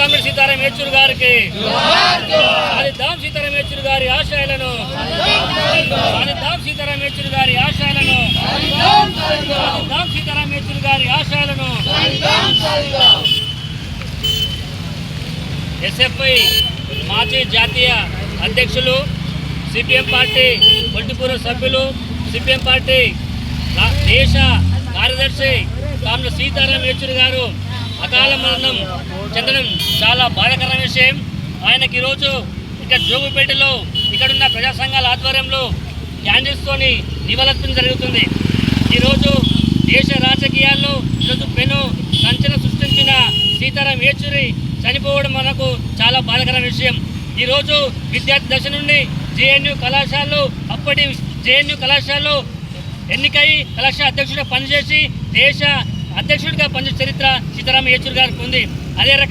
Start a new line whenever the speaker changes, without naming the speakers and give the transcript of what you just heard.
Comrade Sitaram Yechury గారికి సాధిద్దాం సీతారాం యేచూరి గారి ఆశయాలను సాధిద్దాం సీతారాం యేచూరి గారి ఆశయాలను సాధిద్దాం సీతారాం యేచూరి గారి ఆశయాలను ఎస్ఎఫ్ఐ మాజీ జాతీయ అధ్యక్షులు సిపిఎం పార్టీ పొలిటిపూర్వ సభ్యులు సిపిఎం పార్టీ దేశ కార్యదర్శి కామ్రేడ్ సీతారాం యేచూరి గారు అకాల మరణం చెందడం చాలా బాధాకరమైన విషయం. ఆయనకి ఈరోజు ఇక్కడ జోగుపేటలో ఇక్కడున్న ప్రజా సంఘాల ఆధ్వర్యంలో క్యాండిల్స్తోని నివాళులర్పణ జరుగుతుంది. ఈరోజు దేశ రాజకీయాల్లో ఈరోజు పెను సంచలనం సృష్టించిన సీతారాం యేచూరి చనిపోవడం మనకు చాలా బాధాకరమైన విషయం. ఈరోజు విద్యార్థి దశ నుండి జేఎన్యూ కళాశాలలో అప్పటి జేఎన్యూ కళాశాలలో ఎన్నికై కళాశాల అధ్యక్షుడిగా పనిచేసి దేశ అధ్యక్షుడిగా పనిచేసే చరిత్ర సీతారాం యేచూరి గారికి ఉంది. అదే రకంగా